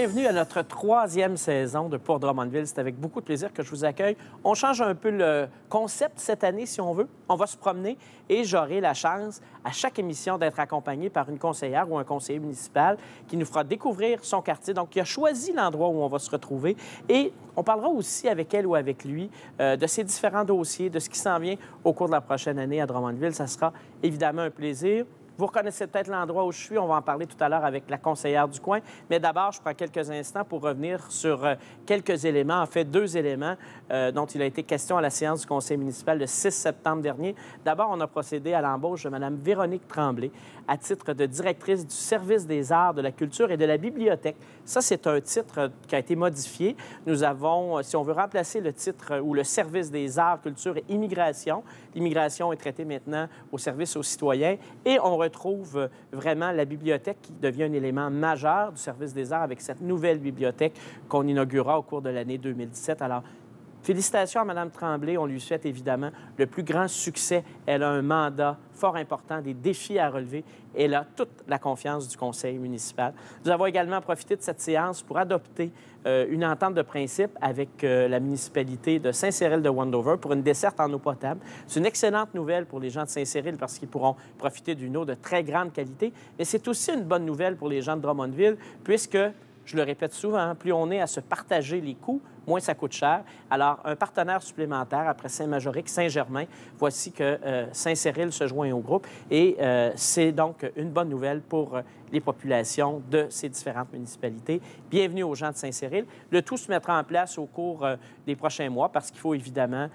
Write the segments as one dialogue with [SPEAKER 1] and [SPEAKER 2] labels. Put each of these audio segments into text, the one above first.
[SPEAKER 1] Bienvenue à notre 3e saison de Pour Drummondville. C'est avec beaucoup de plaisir que je vous accueille. On change un peu le concept cette année, si on veut. On va se promener et j'aurai la chance, à chaque émission, d'être accompagné par une conseillère ou un conseiller municipal qui nous fera découvrir son quartier. Donc, il a choisi l'endroit où on va se retrouver et on parlera aussi avec elle ou avec lui de ses différents dossiers, de ce qui s'en vient au cours de la prochaine année à Drummondville. Ça sera évidemment un plaisir. Vous reconnaissez peut-être l'endroit où je suis. On va en parler tout à l'heure avec la conseillère du coin. Mais d'abord, je prends quelques instants pour revenir sur quelques éléments, en fait 2 éléments dont il a été question à la séance du conseil municipal le 6 septembre dernier. D'abord, on a procédé à l'embauche de Mme Véronique Tremblay à titre de directrice du service des arts, de la culture et de la bibliothèque. Ça, c'est un titre qui a été modifié. Nous avons, si on veut remplacer le titre ou le service des arts, culture et immigration, l'immigration est traitée maintenant au service aux citoyens et on retrouve vraiment la bibliothèque qui devient un élément majeur du service des arts avec cette nouvelle bibliothèque qu'on inaugurera au cours de l'année 2017. Alors, félicitations à Mme Tremblay. On lui souhaite évidemment le plus grand succès. Elle a un mandat fort important, des défis à relever. Elle a toute la confiance du conseil municipal. Nous avons également profité de cette séance pour adopter une entente de principe avec la municipalité de Saint-Cyril de Wendover pour une desserte en eau potable. C'est une excellente nouvelle pour les gens de Saint-Cyril parce qu'ils pourront profiter d'une eau de très grande qualité. Mais c'est aussi une bonne nouvelle pour les gens de Drummondville puisque, je le répète souvent, plus on est à se partager les coûts, moins ça coûte cher. Alors, un partenaire supplémentaire après Saint-Majorique, Saint-Germain, voici que Saint-Cyril se joint au groupe. Et c'est donc une bonne nouvelle pour les populations de ces différentes municipalités. Bienvenue aux gens de Saint-Cyril. Le tout se mettra en place au cours des prochains mois parce qu'il faut évidemment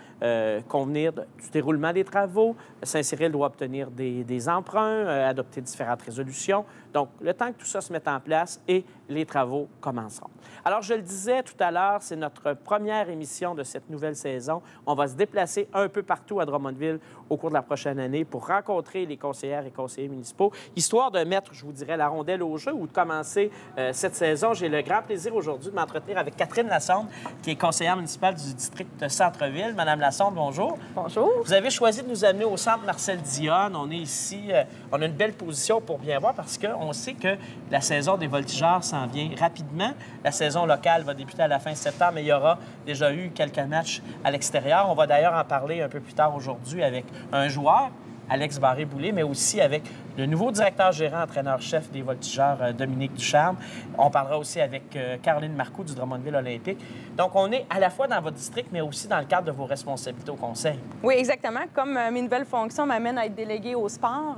[SPEAKER 1] convenir du déroulement des travaux. Saint-Cyril doit obtenir des emprunts, adopter différentes résolutions. Donc, le temps que tout ça se mette en place et les travaux commenceront. Alors, je le disais tout à l'heure, c'est notre première émission de cette nouvelle saison. On va se déplacer un peu partout à Drummondville au cours de la prochaine année pour rencontrer les conseillères et conseillers municipaux, histoire de mettre, je vous dirais, la rondelle au jeu ou de commencer cette saison. J'ai le grand plaisir aujourd'hui de m'entretenir avec Catherine Lassonde, qui est conseillère municipale du district de Centre-Ville. Madame Lassonde, bonjour.
[SPEAKER 2] Bonjour.
[SPEAKER 1] Vous avez choisi de nous amener au centre Marcel Dionne. On est ici, on a une belle position pour bien voir parce qu'on sait que la saison des voltigeurs s'en vient rapidement. La saison locale va débuter à la fin septembre, mais il y aura déjà eu quelques matchs à l'extérieur. On va d'ailleurs en parler un peu plus tard aujourd'hui avec un joueur, Alex Barré-Boulay, mais aussi avec le nouveau directeur gérant, entraîneur-chef des voltigeurs, Dominique Ducharme. On parlera aussi avec Caroline Marcoux du Drummondville Olympique. Donc, on est à la fois dans votre district, mais aussi dans le cadre de vos responsabilités au conseil.
[SPEAKER 2] Oui, exactement. Comme mes nouvelles fonctions m'amènent à être déléguée au sport,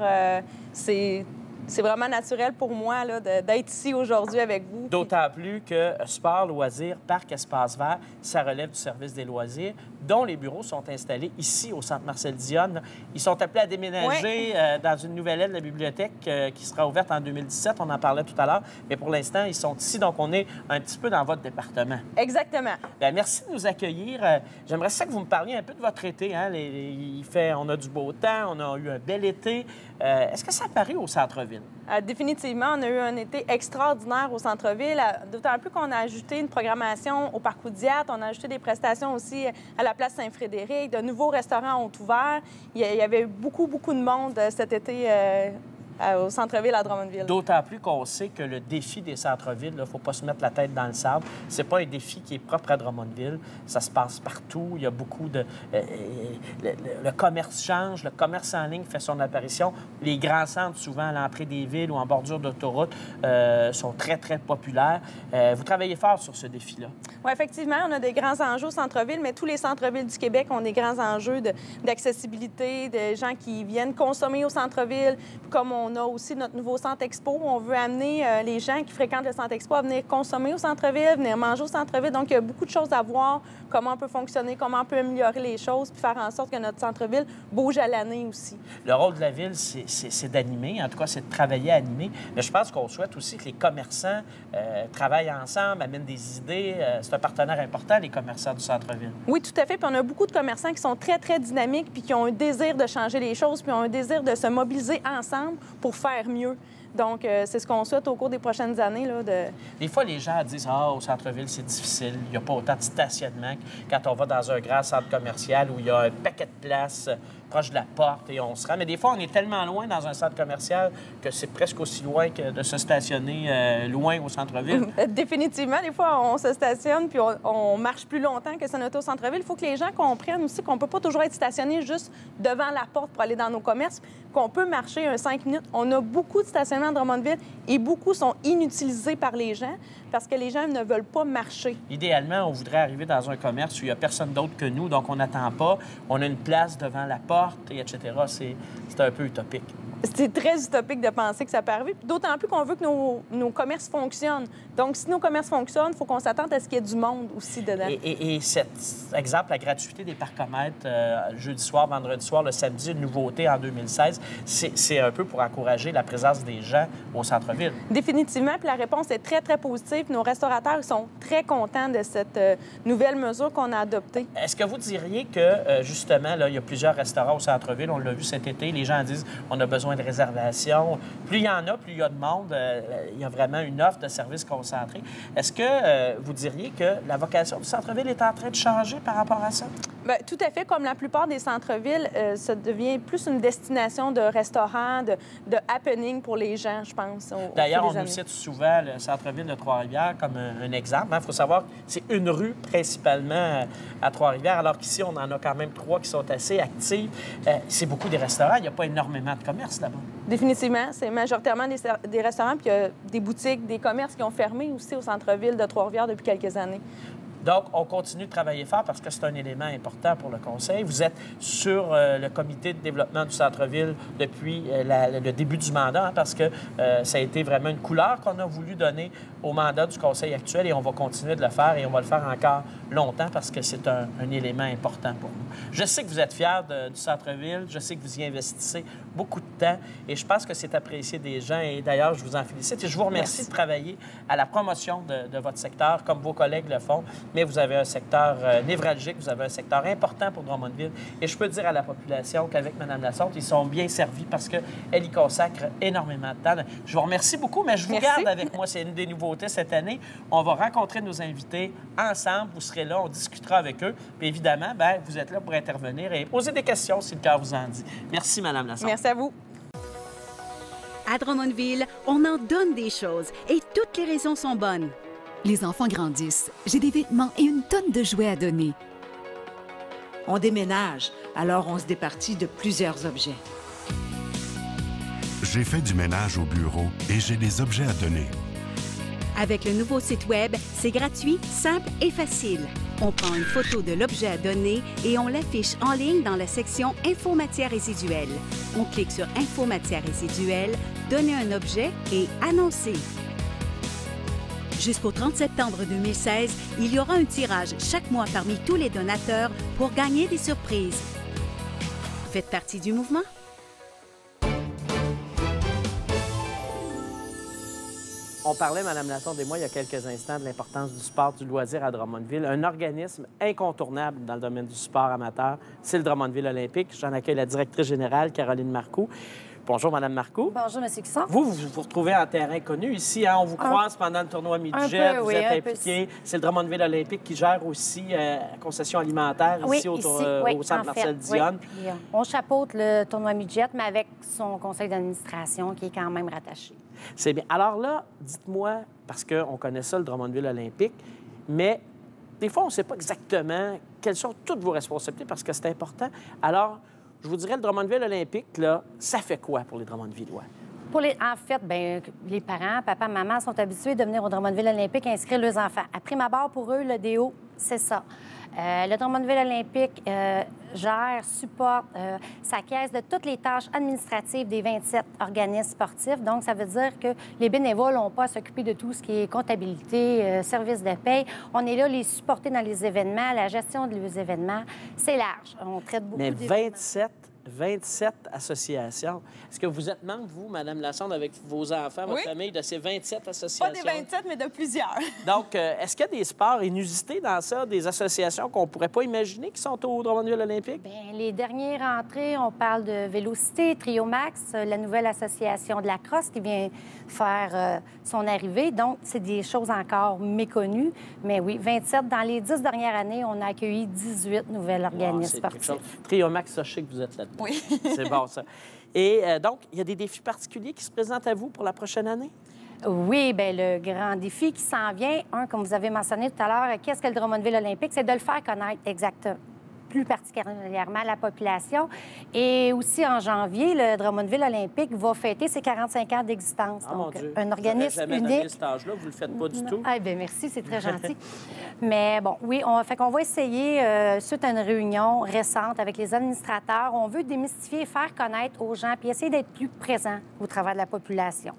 [SPEAKER 2] c'est vraiment naturel pour moi d'être ici aujourd'hui avec vous.
[SPEAKER 1] D'autant plus que sport, loisirs, parc, espace vert, ça relève du service des loisirs, dont les bureaux sont installés ici au centre Marcel Dionne. Ils sont appelés à déménager dans une nouvelle aile de la bibliothèque qui sera ouverte en 2017. On en parlait tout à l'heure. Mais pour l'instant, ils sont ici. Donc, on est un petit peu dans votre département.
[SPEAKER 2] Exactement.
[SPEAKER 1] Bien, merci de nous accueillir. J'aimerais ça que vous me parliez un peu de votre été. Hein? On a du beau temps, on a eu un bel été. Est-ce que ça paraît au centre-ville?
[SPEAKER 2] Définitivement, on a eu un été extraordinaire au centre-ville, d'autant plus qu'on a ajouté une programmation au Parc Oudiat, on a ajouté des prestations aussi à la place Saint-Frédéric, de nouveaux restaurants ont ouvert. Il y avait beaucoup de monde cet été au centre-ville à Drummondville.
[SPEAKER 1] D'autant plus qu'on sait que le défi des centres-villes, il ne faut pas se mettre la tête dans le sable. C'est pas un défi qui est propre à Drummondville. Ça se passe partout. Il y a beaucoup de... le commerce change. Le commerce en ligne fait son apparition. Les grands centres, souvent à l'entrée des villes ou en bordure d'autoroute, sont très populaires. Vous travaillez fort sur ce défi-là.
[SPEAKER 2] Oui, effectivement, on a des grands enjeux au centre-ville, mais tous les centres-villes du Québec ont des grands enjeux d'accessibilité, de gens qui viennent consommer au centre-ville. Comme on a aussi notre nouveau centre expo, on veut amener les gens qui fréquentent le centre expo à venir consommer au centre-ville, venir manger au centre-ville. Donc, il y a beaucoup de choses à voir, comment on peut fonctionner, comment on peut améliorer les choses, puis faire en sorte que notre centre-ville bouge à l'année aussi.
[SPEAKER 1] Le rôle de la ville, c'est d'animer, en tout cas, c'est de travailler à animer. Mais je pense qu'on souhaite aussi que les commerçants travaillent ensemble, amènent des idées. C'est un partenaire important, les commerçants du centre-ville.
[SPEAKER 2] Oui, tout à fait. Puis on a beaucoup de commerçants qui sont très dynamiques puis qui ont un désir de changer les choses puis ont un désir de se mobiliser ensemble pour faire mieux. Donc, c'est ce qu'on souhaite au cours des prochaines années.
[SPEAKER 1] Des fois, les gens disent « Ah, au centre-ville, c'est difficile. Il n'y a pas autant de stationnement quand on va dans un grand centre commercial où il y a un paquet de places proche de la porte et on se rend. Mais des fois, on est tellement loin dans un centre commercial que c'est presque aussi loin que de se stationner loin au centre-ville.
[SPEAKER 2] Définitivement, des fois, on se stationne puis on marche plus longtemps que son auto au centre-ville. Il faut que les gens comprennent aussi qu'on ne peut pas toujours être stationné juste devant la porte pour aller dans nos commerces, qu'on peut marcher un 5 minutes. On a beaucoup de stationnements à Drummondville et beaucoup sont inutilisés par les gens parce que les gens ne veulent pas marcher.
[SPEAKER 1] Idéalement, on voudrait arriver dans un commerce où il n'y a personne d'autre que nous, donc on n'attend pas. On a une place devant la porte, et etc. C'est un peu utopique.
[SPEAKER 2] C'est très utopique de penser que ça peut arriver, d'autant plus qu'on veut que nos commerces fonctionnent. Donc, si nos commerces fonctionnent, il faut qu'on s'attende à ce qu'il y ait du monde aussi dedans.
[SPEAKER 1] Et cet exemple, la gratuité des parcomètres, jeudi soir, vendredi soir, le samedi, une nouveauté en 2016, c'est un peu pour encourager la présence des gens au centre-ville.
[SPEAKER 2] Définitivement, puis la réponse est très, très positive. Nos restaurateurs sont très contents de cette nouvelle mesure qu'on a adoptée.
[SPEAKER 1] Est-ce que vous diriez que, justement, là, il y a plusieurs restaurants au centre-ville, on l'a vu cet été, les gens disent on a besoin de réservations. Plus il y en a, plus il y a de monde. Il y a vraiment une offre de services concentrés. Est-ce que vous diriez que la vocation du centre-ville est en train de changer par rapport à ça?
[SPEAKER 2] Bien, tout à fait. Comme la plupart des centres-villes, ça devient plus une destination de restaurants, de happening pour les gens, je pense.
[SPEAKER 1] D'ailleurs, on nous cite souvent le centre-ville de Trois-Rivières comme un exemple. Il faut savoir que c'est une rue principalement à Trois-Rivières, alors qu'ici, on en a quand même 3 qui sont assez actives. C'est beaucoup des restaurants. Il n'y a pas énormément de commerce là-bas.
[SPEAKER 2] Définitivement. C'est majoritairement des restaurants, puis il y a des boutiques, des commerces qui ont fermé aussi au centre-ville de Trois-Rivières depuis quelques années.
[SPEAKER 1] Donc, on continue de travailler fort parce que c'est un élément important pour le Conseil. Vous êtes sur le comité de développement du centre-ville depuis le début du mandat, parce que ça a été vraiment une couleur qu'on a voulu donner au mandat du Conseil actuel et on va continuer de le faire et on va le faire encore longtemps parce que c'est un élément important pour nous. Je sais que vous êtes fiers du centre-ville, je sais que vous y investissez beaucoup de temps et je pense que c'est apprécié des gens et d'ailleurs, je vous en félicite et je vous remercie de travailler à la promotion de votre secteur comme vos collègues le font. Mais vous avez un secteur névralgique, vous avez un secteur important pour Drummondville. Et je peux dire à la population qu'avec Mme Lassonde, ils sont bien servis parce qu'elle y consacre énormément de temps. Je vous remercie beaucoup, mais je vous garde avec moi. C'est une des nouveautés cette année. On va rencontrer nos invités ensemble. Vous serez là, on discutera avec eux. Puis évidemment, bien, vous êtes là pour intervenir et poser des questions si le cœur vous en dit. Merci, Mme Lassonde.
[SPEAKER 2] Merci à vous.
[SPEAKER 3] À Drummondville, on en donne des choses et toutes les raisons sont bonnes.
[SPEAKER 4] Les enfants grandissent. J'ai des vêtements et une tonne de jouets à donner.
[SPEAKER 5] On déménage, alors on se départit de plusieurs objets.
[SPEAKER 6] J'ai fait du ménage au bureau et j'ai des objets à donner.
[SPEAKER 3] Avec le nouveau site Web, c'est gratuit, simple et facile. On prend une photo de l'objet à donner et on l'affiche en ligne dans la section Info matières résiduelles. On clique sur Info matières résiduelles, donner un objet et annoncer. Jusqu'au 30 septembre 2016, il y aura un tirage chaque mois parmi tous les donateurs pour gagner des surprises. Faites partie du mouvement?
[SPEAKER 1] On parlait, Mme Lassonde et moi, il y a quelques instants, de l'importance du sport, du loisir à Drummondville. Un organisme incontournable dans le domaine du sport amateur, c'est le Drummondville Olympique. J'en accueille la directrice générale, Caroline Marcoux. Bonjour, Mme Marcoux.
[SPEAKER 7] Bonjour, M. Cusson.
[SPEAKER 1] Vous retrouvez en terrain connu ici. Hein? On vous croise pendant le tournoi Midget. Vous êtes impliqué. C'est le Drummondville Olympique qui gère aussi la concession alimentaire ici au centre Marcel Dionne.
[SPEAKER 7] Puis, on chapeaute le tournoi Midget, mais avec son conseil d'administration qui est quand même rattaché.
[SPEAKER 1] C'est bien. Alors là, dites-moi, parce qu'on connaît ça, le Drummondville Olympique, mais des fois, on ne sait pas exactement quelles sont toutes vos responsabilités parce que c'est important. Alors, je vous dirais, le Drummondville Olympique, là, ça fait quoi pour les Drummondvillois?
[SPEAKER 7] En fait, bien, les parents, papa, maman, sont habitués de venir au Drummondville Olympique inscrire leurs enfants. À prime abord, pour eux, le DO, c'est ça. Le Drummondville Olympique gère, supporte, s'acquiesce de toutes les tâches administratives des 27 organismes sportifs. Donc, ça veut dire que les bénévoles n'ont pas à s'occuper de tout ce qui est comptabilité, service de paie. On est là les supporter dans les événements, la gestion des événements. C'est large. On traite beaucoup d'événements.
[SPEAKER 1] Mais 27 associations. Est-ce que vous êtes membre, vous, Mme Lassonde, avec vos enfants, votre famille, de ces 27 associations?
[SPEAKER 2] Pas des 27, mais de plusieurs.
[SPEAKER 1] Donc, est-ce qu'il y a des sports inusités dans ça, des associations qu'on ne pourrait pas imaginer qui sont au Drummondville Olympique?
[SPEAKER 7] Bien, les dernières entrées, on parle de Vélocité, Trio Max, la nouvelle association de la crosse qui vient faire son arrivée. Donc, c'est des choses encore méconnues. Mais oui, 27. Dans les 10 dernières années, on a accueilli 18 nouvelles organismes sportifs.
[SPEAKER 1] Trio Max, ça, je sais que vous êtes là-dedans.
[SPEAKER 2] Oui.
[SPEAKER 1] C'est bon, ça. Et donc, il y a des défis particuliers qui se présentent à vous pour la prochaine année?
[SPEAKER 7] Oui, bien, le grand défi qui s'en vient, comme vous avez mentionné tout à l'heure, qu'est-ce que le Drummondville olympique? C'est de le faire connaître exactement, plus particulièrement à la population. Et aussi, en janvier, le Drummondville olympique va fêter ses 45 ans d'existence.
[SPEAKER 1] Ah,
[SPEAKER 7] donc,
[SPEAKER 1] mon Dieu.
[SPEAKER 7] un organisme
[SPEAKER 1] jamais
[SPEAKER 7] unique.
[SPEAKER 1] donné cet âge-là, vous le faites pas du tout.
[SPEAKER 7] Ah, bien, merci, c'est très gentil. Mais bon, oui, fait qu'on va essayer, suite à une réunion récente avec les administrateurs, on veut démystifier, faire connaître aux gens, puis essayer d'être plus présent au travers de la population.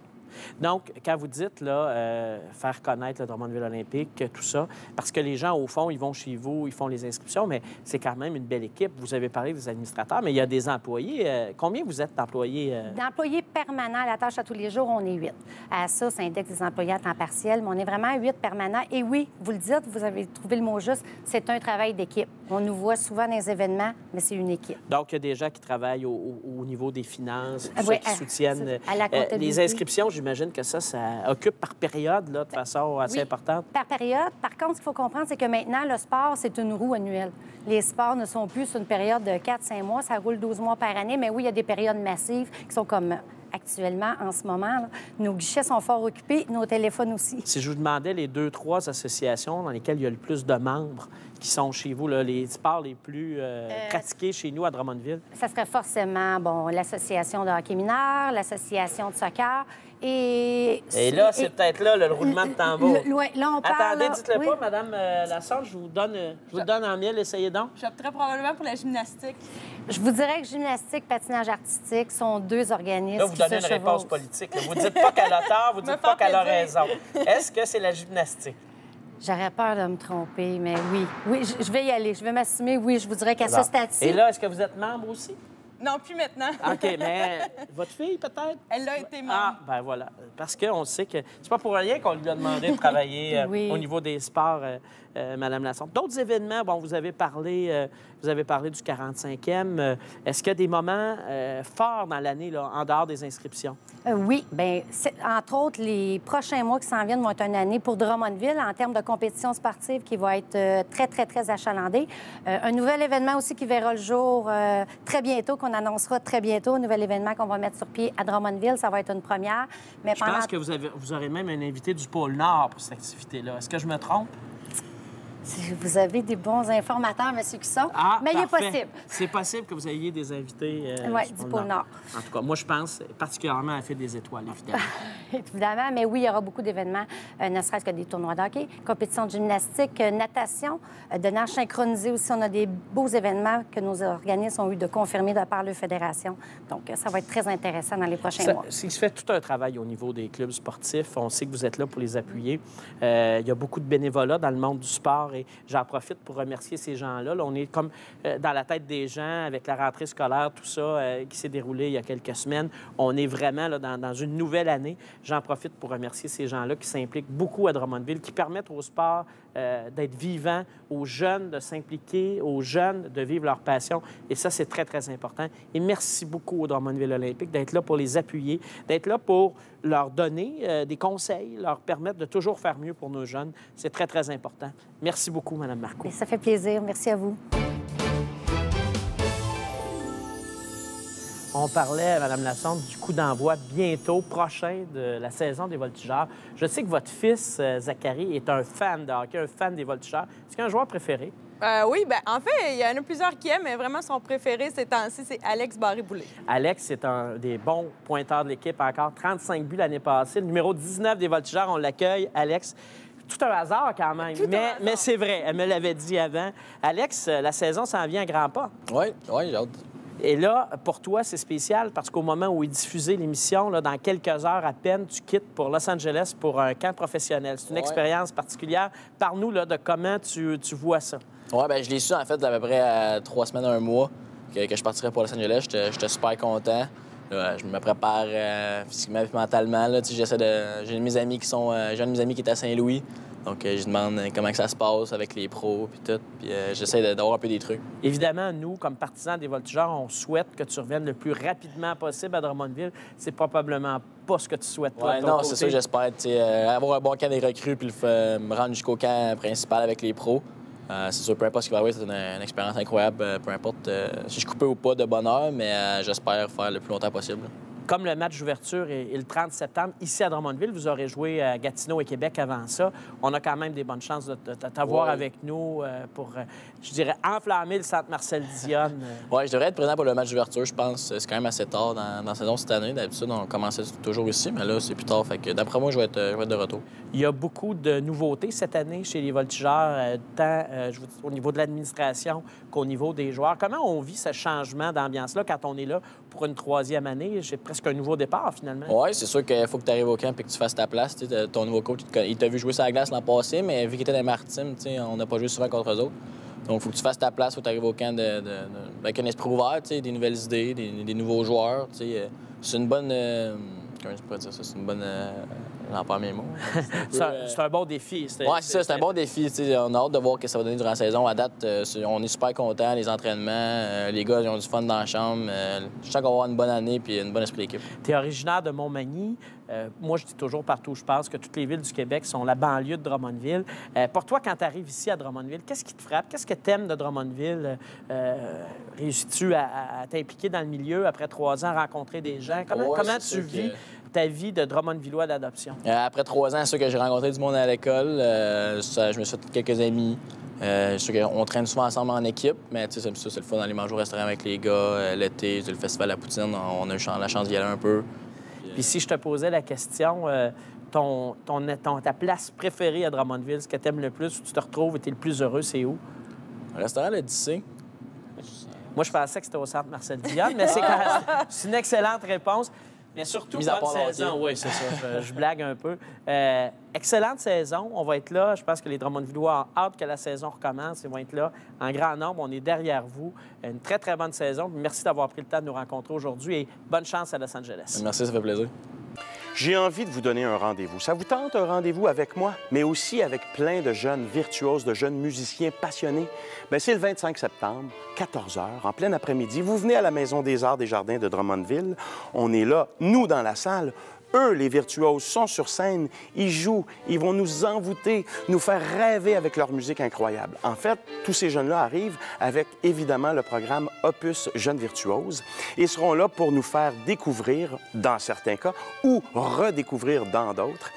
[SPEAKER 1] Donc, quand vous dites, là, faire connaître le Drummondville olympique, tout ça, parce que les gens, au fond, ils vont chez vous, ils font les inscriptions, mais c'est quand même une belle équipe. Vous avez parlé des administrateurs, mais il y a des employés. Combien vous êtes d'employés?
[SPEAKER 7] D'employés permanents à la tâche à tous les jours, on est 8. À ça, ça indexe des employés à temps partiel, mais on est vraiment 8 permanents. Et oui, vous le dites, vous avez trouvé le mot juste, c'est un travail d'équipe. On nous voit souvent dans les événements, mais c'est une équipe.
[SPEAKER 1] Donc, il y a des gens qui travaillent au niveau des finances, tout
[SPEAKER 7] Oui,
[SPEAKER 1] ça, qui soutiennent
[SPEAKER 7] à la comptabilité.
[SPEAKER 1] les inscriptions. J'imagine que ça occupe par période, là, de façon assez importante.
[SPEAKER 7] Par période. Par contre, ce qu'il faut comprendre, c'est que maintenant, le sport, c'est une roue annuelle. Les sports ne sont plus sur une période de 4-5 mois. Ça roule 12 mois par année. Mais oui, il y a des périodes massives qui sont comme actuellement, en ce moment. Là. Nos guichets sont fort occupés, nos téléphones aussi.
[SPEAKER 1] Si je vous demandais les 2-3 associations dans lesquelles il y a le plus de membres qui sont chez vous, là, les sports les plus pratiqués chez nous à Drummondville?
[SPEAKER 7] Ça serait forcément, bon, l'association de hockey mineur, l'association de soccer et
[SPEAKER 1] là, c'est peut-être là le roulement de tambour.
[SPEAKER 7] Là, on parle...
[SPEAKER 1] Attendez, dites-le
[SPEAKER 7] oui.
[SPEAKER 1] pas, Madame Lassonde, je vous le donne en miel, essayez donc.
[SPEAKER 2] J'opterais probablement pour la gymnastique.
[SPEAKER 7] Je vous dirais que gymnastique, patinage artistique sont deux organismes
[SPEAKER 1] Là, vous donnez une réponse politique. Là. Vous dites pas qu'elle a tort, vous dites pas qu'elle a raison. Est-ce que c'est la gymnastique?
[SPEAKER 7] J'aurais peur de me tromper, mais oui. Oui, je vais y aller. Je vais m'assumer. Oui, je vous dirais qu'à ce stade-ci...
[SPEAKER 1] Et là, est-ce que vous êtes membre aussi?
[SPEAKER 2] Non, plus maintenant.
[SPEAKER 1] OK, mais votre fille, peut-être?
[SPEAKER 2] Elle a été membre.
[SPEAKER 1] Ah, ben voilà. Parce qu'on sait que c'est pas pour rien qu'on lui a demandé de travailler au niveau des sports, Madame Lassonde. D'autres événements, bon, vous avez parlé du 45e. Est-ce qu'il y a des moments forts dans l'année, là, en dehors des inscriptions?
[SPEAKER 7] Oui. Bien, entre autres, les prochains mois qui s'en viennent vont être une année pour Drummondville en termes de compétition sportive qui va être très, très, très achalandée. Un nouvel événement aussi qui verra le jour très bientôt, qu'on annoncera très bientôt, un nouvel événement qu'on va mettre sur pied à Drummondville. Ça va être une première. Mais
[SPEAKER 1] Je pense que vous aurez même un invité du pôle Nord pour cette activité-là. Est-ce que je me trompe?
[SPEAKER 7] Vous avez des bons informateurs, M. Cusson.
[SPEAKER 1] Ah,
[SPEAKER 7] mais
[SPEAKER 1] parfait.
[SPEAKER 7] il est possible.
[SPEAKER 1] C'est possible que vous ayez des invités
[SPEAKER 7] du pôle Nord.
[SPEAKER 1] En tout cas, moi, je pense particulièrement à la Fête des Étoiles, évidemment.
[SPEAKER 7] Évidemment, mais oui, il y aura beaucoup d'événements, ne serait-ce que des tournois de hockey, compétitions de gymnastique, natation, de nage synchronisé aussi. On a des beaux événements que nos organismes ont eu de confirmer de par leur fédération. Donc, ça va être très intéressant dans les prochains mois.
[SPEAKER 1] Il se fait tout un travail au niveau des clubs sportifs. On sait que vous êtes là pour les appuyer. Il y a beaucoup de bénévolat dans le monde du sport et j'en profite pour remercier ces gens-là. Là, on est comme dans la tête des gens avec la rentrée scolaire, tout ça qui s'est déroulé il y a quelques semaines. On est vraiment là, dans une nouvelle année. J'en profite pour remercier ces gens-là qui s'impliquent beaucoup à Drummondville, qui permettent au sport d'être vivant, aux jeunes de s'impliquer, aux jeunes de vivre leur passion. Et ça, c'est très, très important. Et merci beaucoup au Drummondville olympique d'être là pour les appuyer, d'être là pour leur donner des conseils, leur permettre de toujours faire mieux pour nos jeunes. C'est très, très important. Merci beaucoup, Mme Marcoux.
[SPEAKER 7] Ça fait plaisir. Merci à vous.
[SPEAKER 1] On parlait, Mme Lassonde, du coup d'envoi bientôt, prochain, de la saison des voltigeurs. Je sais que votre fils, Zachary, est un fan de hockey, un fan des voltigeurs. Est-ce qu'il y a un joueur préféré?
[SPEAKER 2] Oui, bien, en fait, il y en a plusieurs qui aiment, mais vraiment, son préféré ces temps-ci, c'est Alex Barré-Boulet.
[SPEAKER 1] Alex, c'est un des bons pointeurs de l'équipe, encore 35 buts l'année passée. Le numéro 19 des voltigeurs, on l'accueille, Alex. Tout un hasard quand même, mais c'est vrai, elle me l'avait dit avant. Alex, la saison s'en vient à grands pas.
[SPEAKER 8] Oui, j'ai hâte.
[SPEAKER 1] Et là, pour toi, c'est spécial parce qu'au moment où est diffusée l'émission, là, dans quelques heures à peine, tu quittes pour Los Angeles pour un camp professionnel. C'est une expérience particulière. Parle-nous là, de comment tu vois ça.
[SPEAKER 8] Oui, bien, je l'ai su, en fait, à peu près 3 semaines, 1 mois, que je partirais pour Los Angeles. J'étais super content. Là, je me prépare physiquement et mentalement. Là, j'ai un de mes amis qui est à Saint-Louis. Donc, je demande comment que ça se passe avec les pros puis tout. Puis j'essaie d'avoir un peu des trucs.
[SPEAKER 1] Évidemment, nous, comme partisans des voltigeurs, on souhaite que tu reviennes le plus rapidement possible à Drummondville. C'est probablement pas ce que tu souhaites, toi, de ton côté.
[SPEAKER 8] C'est ça, j'espère. Avoir un bon camp des recrues puis me rendre jusqu'au camp principal avec les pros. C'est sûr, peu importe ce qui va arriver, c'est une expérience incroyable, peu importe si je coupais ou pas de bonheur, mais j'espère faire le plus longtemps possible.
[SPEAKER 1] Comme le match d'ouverture est le 30 septembre, ici à Drummondville, vous aurez joué à Gatineau et Québec avant ça. On a quand même des bonnes chances de t'avoir avec nous pour, je dirais, enflammer le centre Marcel Dionne.
[SPEAKER 8] Oui, je devrais être présent pour le match d'ouverture, je pense. C'est quand même assez tard dans la saison cette année. D'habitude, on commençait toujours ici, mais là, c'est plus tard. Fait que d'après moi, je vais être de retour.
[SPEAKER 1] Il y a beaucoup de nouveautés cette année chez les Voltigeurs, tant au niveau de l'administration qu'au niveau des joueurs. Comment on vit ce changement d'ambiance-là quand on est là pour une 3e année? J'ai presque un nouveau départ, finalement.
[SPEAKER 8] Oui, c'est sûr qu'il faut que tu arrives au camp et que tu fasses ta place. Ton nouveau coach, il t'a vu jouer sur la glace l'an passé, mais vu qu'il était dans les Maritimes, on n'a pas joué souvent contre eux autres. Donc, il faut que tu fasses ta place, il faut que tu arrives au camp avec un esprit ouvert, des nouvelles idées, des nouveaux joueurs. C'est une bonne... comment je pourrais dire ça? C'est une bonne... J'en perds mes mots.
[SPEAKER 1] C'est un bon défi.
[SPEAKER 8] Oui, c'est ça, c'est un bon défi. On a hâte de voir ce que ça va donner durant la saison. À date, on est super contents, les entraînements. Les gars, ils ont du fun dans la chambre. Je sens qu'on va avoir une bonne année et une bonne esprit d'équipe.
[SPEAKER 1] Tu es originaire de Montmagny. Moi, je dis toujours partout où je passe que toutes les villes du Québec sont la banlieue de Drummondville. Pour toi, quand tu arrives ici à Drummondville, qu'est-ce qui te frappe? Qu'est-ce que tu aimes de Drummondville? Réussis-tu à t'impliquer dans le milieu après 3 ans, rencontrer des gens? Comment tu vis ta vie de Drummondvillois d'adoption?
[SPEAKER 8] Après 3 ans, c'est sûr que j'ai rencontré du monde à l'école. Je me suis fait quelques amis. C'est sûr qu'on traîne souvent ensemble en équipe, mais c'est le fun d'aller manger au restaurant avec les gars. L'été, le festival de la poutine, on a eu la chance d'y aller un peu.
[SPEAKER 1] Puis si je te posais la question, ta place préférée à Drummondville, ce que tu aimes le plus, où tu te retrouves et tu es le plus heureux, c'est où?
[SPEAKER 8] Le restaurant l'Odyssée.
[SPEAKER 1] Moi, je pensais que c'était au centre Marcel Dionne, mais c'est une excellente réponse. Mais surtout, bonne saison. Oui, c'est ça. Je blague un peu. Excellente saison. On va être là. Je pense que les Drummondvillois ont hâte que la saison recommence. Ils vont être là en grand nombre. On est derrière vous. Une très, très bonne saison. Merci d'avoir pris le temps de nous rencontrer aujourd'hui et bonne chance à Los Angeles.
[SPEAKER 8] Merci, ça fait plaisir.
[SPEAKER 9] J'ai envie de vous donner un rendez-vous. Ça vous tente un rendez-vous avec moi, mais aussi avec plein de jeunes virtuoses, de jeunes musiciens passionnés? Bien, c'est le 25 septembre, 14 h, en plein après-midi. Vous venez à la Maison des Arts des Jardins de Drummondville. On est là, nous, dans la salle. Eux, les virtuoses, sont sur scène, ils jouent, ils vont nous envoûter, nous faire rêver avec leur musique incroyable. En fait, tous ces jeunes-là arrivent avec, évidemment, le programme Opus Jeunes Virtuoses et seront là pour nous faire découvrir, dans certains cas, ou redécouvrir dans d'autres,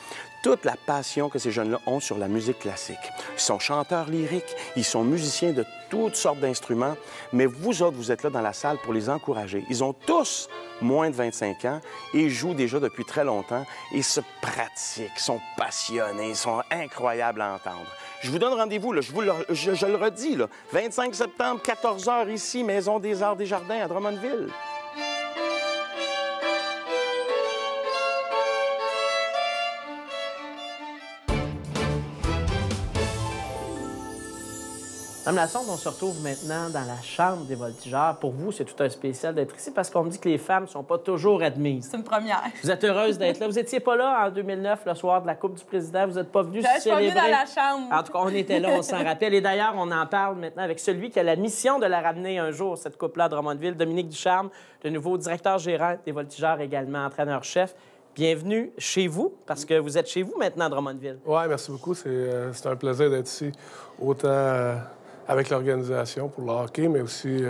[SPEAKER 9] toute la passion que ces jeunes-là ont sur la musique classique. Ils sont chanteurs lyriques, ils sont musiciens de toutes sortes d'instruments, mais vous autres, vous êtes là dans la salle pour les encourager. Ils ont tous moins de 25 ans et jouent déjà depuis très longtemps et se pratiquent, sont passionnés, sont incroyables à entendre. Je vous donne rendez-vous, là, je le redis, là, 25 septembre, 14 h ici, Maison des Arts des Jardins à Drummondville.
[SPEAKER 1] Mme Lassonde, on se retrouve maintenant dans la chambre des Voltigeurs. Pour vous, c'est tout un spécial d'être ici parce qu'on me dit que les femmes ne sont pas toujours admises.
[SPEAKER 2] C'est une première.
[SPEAKER 1] Vous êtes heureuse d'être là. Vous n'étiez pas là en 2009, le soir de la Coupe du Président. Vous n'êtes pas venu célébrer.
[SPEAKER 2] Je suis pas venue dans la chambre.
[SPEAKER 1] En tout cas, on était là, on s'en rappelle. Et d'ailleurs, on en parle maintenant avec celui qui a la mission de la ramener un jour, cette Coupe-là, à Drummondville, Dominique Ducharme, le nouveau directeur gérant des Voltigeurs, également entraîneur-chef. Bienvenue chez vous, parce que vous êtes chez vous maintenant à Drummondville.
[SPEAKER 10] Oui, merci beaucoup. C'est un plaisir d'être ici, autant avec l'organisation pour le hockey, mais aussi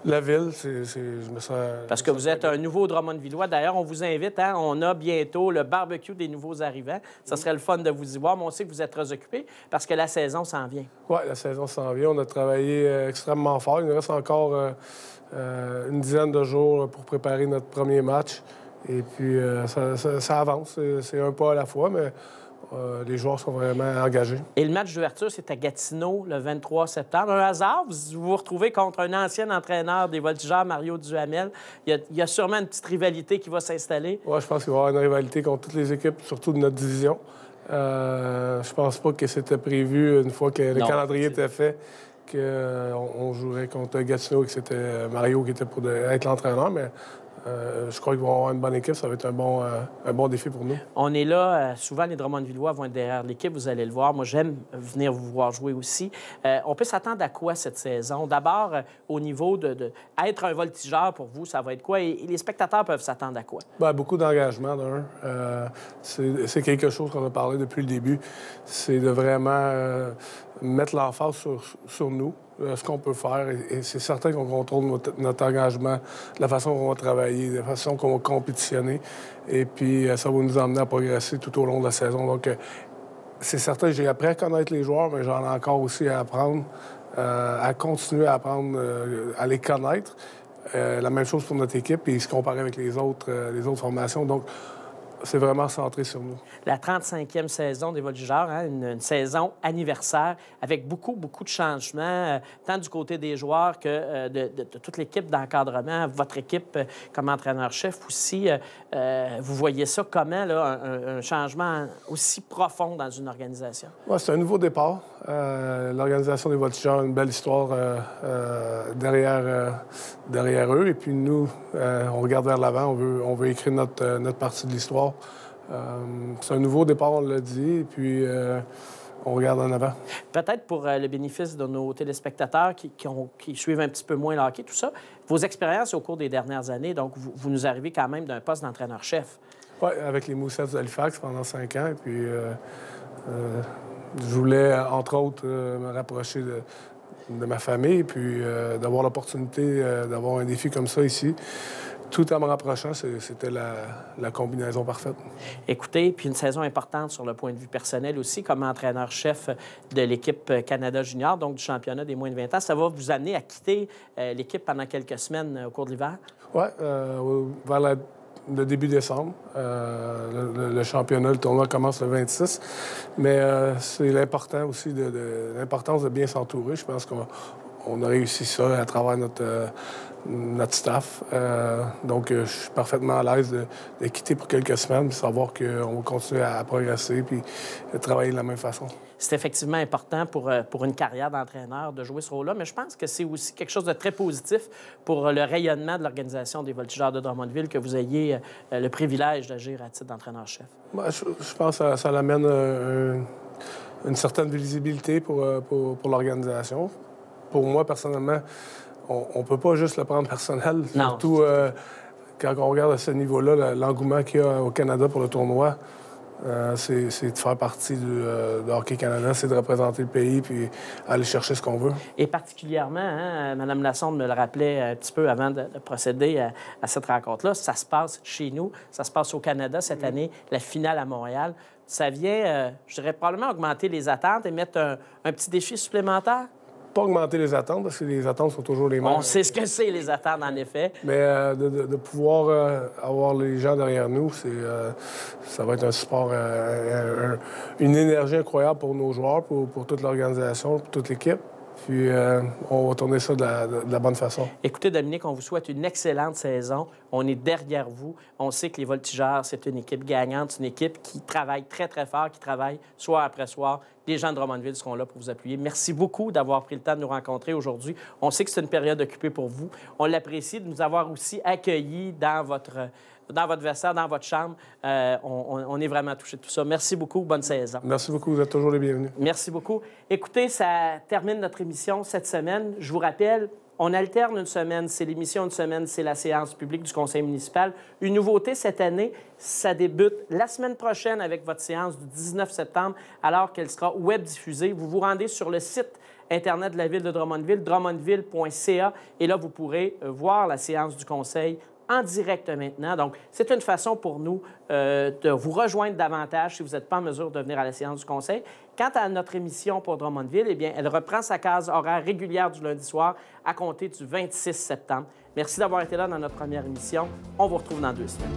[SPEAKER 10] la ville. Je me sens...
[SPEAKER 1] Parce que vous êtes un nouveau Drummondvillois. D'ailleurs, on vous invite. Hein, on a bientôt le barbecue des nouveaux arrivants. Ça serait le fun de vous y voir, mais on sait que vous êtes très occupés parce que la saison s'en vient. Oui,
[SPEAKER 10] la saison s'en vient. On a travaillé extrêmement fort. Il nous reste encore une dizaine de jours pour préparer notre premier match. Et puis, ça avance. C'est un pas à la fois, mais les joueurs sont vraiment engagés.
[SPEAKER 1] Et le match d'ouverture, c'est à Gatineau, le 23 septembre. Un hasard, vous vous retrouvez contre un ancien entraîneur des Voltigeurs, Mario Duhamel. Il y a sûrement une petite rivalité qui va s'installer.
[SPEAKER 10] Oui, je pense qu'il va y avoir une rivalité contre toutes les équipes, surtout de notre division. Je pense pas que c'était prévu, une fois que le calendrier était fait, qu'on jouerait contre Gatineau et que c'était Mario qui était pour être l'entraîneur, mais Je crois qu'ils vont avoir une bonne équipe. Ça va être un bon défi pour nous.
[SPEAKER 1] On est là. Souvent, les Drummondvillois vont être derrière l'équipe. Vous allez le voir. Moi, j'aime venir vous voir jouer aussi. On peut s'attendre à quoi cette saison? D'abord, au niveau de être un voltigeur, pour vous, ça va être quoi? Et les spectateurs peuvent s'attendre à quoi?
[SPEAKER 10] Bien, beaucoup d'engagement, d'un. C'est quelque chose qu'on a parlé depuis le début. C'est de vraiment mettre l'emphase sur nous, ce qu'on peut faire. Et c'est certain qu'on contrôle notre engagement, la façon qu'on va travailler, la façon qu'on va compétitionner. Et puis, ça va nous emmener à progresser tout au long de la saison. Donc, c'est certain, j'ai appris à connaître les joueurs, mais j'en ai encore aussi à apprendre, à continuer à apprendre, à les connaître. La même chose pour notre équipe et se comparer avec les autres formations. Donc, c'est vraiment centré sur nous.
[SPEAKER 1] La 35e saison des Voltigeurs, hein, une saison anniversaire avec beaucoup de changements, tant du côté des joueurs que de toute l'équipe d'encadrement, votre équipe comme entraîneur-chef aussi. Vous voyez ça comment, là, un changement aussi profond dans une organisation?
[SPEAKER 10] Ouais, c'est un nouveau départ. L'organisation des Voltigeurs a une belle histoire derrière eux. Et puis nous, on regarde vers l'avant, on veut écrire notre partie de l'histoire. C'est un nouveau départ, on l'a dit, et puis on regarde en avant.
[SPEAKER 1] Peut-être pour le bénéfice de nos téléspectateurs qui suivent un petit peu moins le hockey, tout ça, vos expériences au cours des dernières années, donc vous nous arrivez quand même d'un poste d'entraîneur-chef.
[SPEAKER 10] Oui, avec les Moussets d'Halifax pendant 5 ans, et puis je voulais, entre autres, me rapprocher de ma famille, puis d'avoir l'opportunité d'avoir un défi comme ça ici. Tout en me rapprochant, c'était la combinaison parfaite.
[SPEAKER 1] Écoutez, puis une saison importante sur le point de vue personnel aussi, comme entraîneur-chef de l'équipe Canada Junior, donc du championnat des moins de 20 ans. Ça va vous amener à quitter l'équipe pendant quelques semaines au cours de l'hiver? Oui,
[SPEAKER 10] vers le début décembre. Le championnat, le tournoi commence le 26. Mais c'est l'important aussi, l'importance de bien s'entourer. Je pense qu'on a réussi ça à travers notre staff. Donc, je suis parfaitement à l'aise de quitter pour quelques semaines, de savoir qu'on va continuer à progresser puis de travailler de la même façon.
[SPEAKER 1] C'est effectivement important pour une carrière d'entraîneur de jouer ce rôle-là, mais je pense que c'est aussi quelque chose de très positif pour le rayonnement de l'organisation des Voltigeurs de Drummondville que vous ayez le privilège d'agir à titre d'entraîneur-chef.
[SPEAKER 10] Bien, je pense que ça amène une certaine visibilité pour l'organisation. Pour moi, personnellement, on ne peut pas juste le prendre personnel.
[SPEAKER 1] Non.
[SPEAKER 10] Surtout quand on regarde à ce niveau-là, l'engouement qu'il y a au Canada pour le tournoi, c'est de faire partie de Hockey Canada, c'est de représenter le pays puis aller chercher ce qu'on veut.
[SPEAKER 1] Et particulièrement, hein, Mme Lassonde me le rappelait un petit peu avant de procéder à cette rencontre-là, ça se passe chez nous, ça se passe au Canada cette année, la finale à Montréal. Ça vient, je dirais, probablement augmenter les attentes et mettre un petit défi supplémentaire?
[SPEAKER 10] Pas augmenter les attentes, parce que les attentes sont toujours les mêmes.
[SPEAKER 1] On sait ce que c'est, les attentes, en effet.
[SPEAKER 10] Mais de pouvoir avoir les gens derrière nous, ça va être un support, une énergie incroyable pour nos joueurs, pour toute l'organisation, pour toute l'équipe. Puis on va tourner ça de la bonne façon.
[SPEAKER 1] Écoutez, Dominique, on vous souhaite une excellente saison. On est derrière vous. On sait que les Voltigeurs, c'est une équipe gagnante, une équipe qui travaille très, très fort, qui travaille soir après soir. Les gens de Drummondville seront là pour vous appuyer. Merci beaucoup d'avoir pris le temps de nous rencontrer aujourd'hui. On sait que c'est une période occupée pour vous. On l'apprécie de nous avoir aussi accueillis dans votre vestiaire, dans votre chambre. On est vraiment touchés de tout ça. Merci beaucoup. Bonne saison.
[SPEAKER 10] Merci beaucoup. Vous êtes toujours les bienvenus.
[SPEAKER 1] Merci beaucoup. Écoutez, ça termine notre émission cette semaine. Je vous rappelle, on alterne une semaine. C'est l'émission une semaine, c'est la séance publique du conseil municipal. Une nouveauté cette année, ça débute la semaine prochaine avec votre séance du 19 septembre, alors qu'elle sera web diffusée. Vous vous rendez sur le site Internet de la Ville de Drummondville, drummondville.ca, et là, vous pourrez voir la séance du conseil en direct maintenant. Donc, c'est une façon pour nous de vous rejoindre davantage si vous n'êtes pas en mesure de venir à la séance du conseil. Quant à notre émission pour Drummondville, eh bien, elle reprend sa case horaire régulière du lundi soir à compter du 26 septembre. Merci d'avoir été là dans notre première émission. On vous retrouve dans 2 semaines.